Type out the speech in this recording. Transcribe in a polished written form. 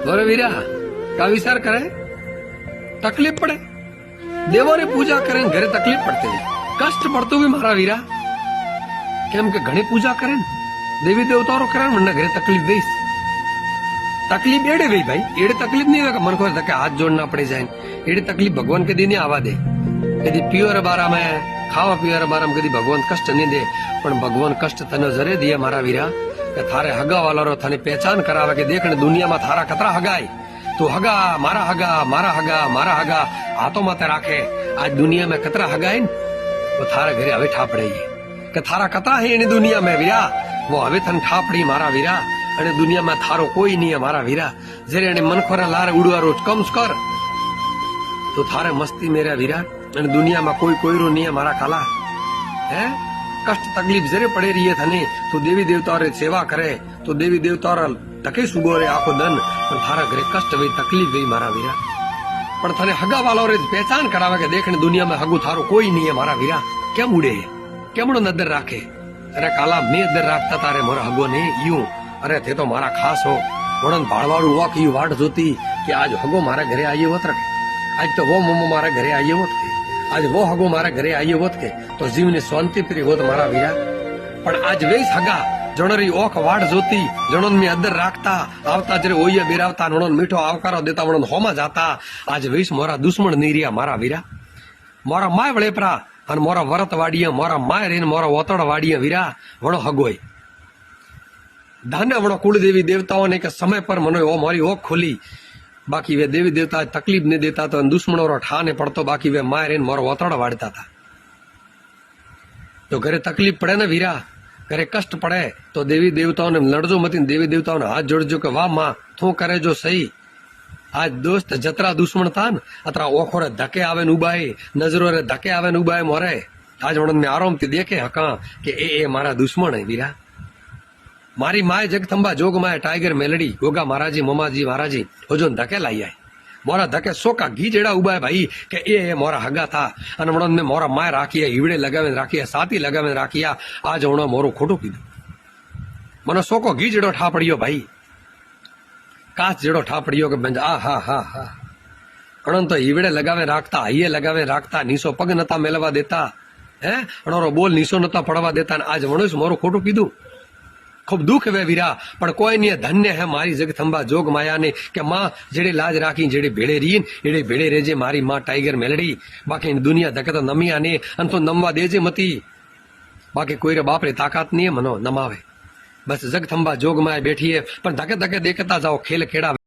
बोरे वीरा का विचार करे तकलीफ पड़े देवो रे पूजा करे घरे तकलीफ पड़ती कष्ट पड़तो भी मारा वीरा केम के घणी पूजा करे देवी देवताओं करे मन घरे तकलीफ वेस तकलीफ एड़े वे भाई एड़े तकलीफ नहीं होगा मन को हाथ जोड़ना पड़े जाए एड़ी तकलीफ भगवान के दी नहीं आवा दे कदी पीवर बारा में खावा पीवर बारा में कदी भगवान कष्ट नहीं दे पण भगवान कष्ट तने जरे दिए मारा वीरा के थारे हगा वाला रो थाने पहचान करावे के देखने दुनिया में थारा कतरा हगाई तू हगा मारा हगा मारा हगा मारा हगा हाथों माते राखे आज दुनिया में कतरा हगाई वो थारे घरे हवे ठापड़े के थारा कतरा है इन दुनिया में वीरा वो हवे थन ठापड़ी मारा वीरा अने दुनिया में थारो कोई नहीं है मारा वीरा जरे अने मन खोरा लारे उड़वा रोज कम कर तो थारे मस्ती मेरा वीरा अने दुनिया में कोई कोईरो नहीं है मारा काला है कष्ट तकलीफ जरे पड़े रही है थने तो देवी देवता रे सेवा करे तो देवी देवता तके सुबह रे आखो दन पर थारा घरे कष्ट वे तकलीफ वे मारा वीरा पर थाने हगा वालो रे पहचान करावे के देखने दुनिया में हगू थारो कोई नहीं है मारा वीरा केम उड़े केमड़ो नजर राखे अरे काला मैं नजर राखता तारे मोरा हगो ने यूं अरे थे तो मारा खास हो वड़न भाड़वाड़ू वॉक यू वाट जोती कि आज हगो मारा घरे आइए होत रखे आज तो वो मोमो मारा घरे आइए होत के आज वो हगो मारा घरे आइए होत के तो जीव ने शांति प्रिय होत मारा वीरा पण आज वेस हगा जणरी ओख वाट जोती जणन में अदर राखता आवता जरे ओये बिरावता नणन मीठो आवकारो देता वणन होमा जाता आज वेस मोरा दुश्मन नहीं रिया मारा वीरा मोरा माय वळेपरा अन मोरा वरत वाडिया मोरा माय रेन मोरा ओतड़ वाडिया वीरा वणो हगोय धन्य वणो कुलदेवी देवताओं ने के समय पर मनो ओ मारी ओख खोली बाकी वे देवी देवता तकलीफ नहीं देता तो दुश्मनों रो ठा ने पड़तो बाकी वे माय रेन मोरो ओतड़ वाड़ता था तो घरे तकलीफ पड़े ना वीरा घरे कष्ट पड़े तो देवी देवताओं ने लड़जो मत देवी देवताओं ने हाथ जोड़जो के वाह मां तू करे जो सही आज दोस्त जतरा दुश्मन था न अतरा ओखो रे धके आवे न उबाए नजरो रे धके आवे न उबाए मोरे आज वणन ने आराम थी देखे हका के ए मारा दुश्मन है वीरा मारी माए जगथंबा जोग माए टाइगर मेलडी गोगा महाराजी मोमाजी महाराजी हो धके लाई आए मोरा धके सोका घी जेड़ा उबाए भाई के ए मोरा हगा था अन वणन ने मोरा माए राखी हीवड़े लगावे राखी साथी लगावे राखिया आज वणो मोरो खोटू कीधु मनो सोको घी जेड़ो ठा पड़ियो भाई काच जेड़ो ठा पड़ियो के बंज आ हा हा हा अणन तो हीवड़े लगावे राखता हइये लगावे राखता नीसो पग नता मेलवा देता है अणोरो बोल नीसो नता पड़वा देता आज वणोस मोरो खोटू कीधु खूब दुख वे वीरा पण कोई नहीं धन्य है मारी जगथंबा जोग माया ने के मां जेड़े लाज राखी जेड़े भेड़े रीन एड़े भेड़े रेजे मारी मां टाइगर मेलडी बाकी दुनिया धके तो नमिया ने अन तो नमवा देजे मती बाकी कोई रे बाप रे ताकत नहीं है मनो नमावे बस जगथंबा जोग माया बैठी है पर धके धके देखता जाओ खेल खेड़ा।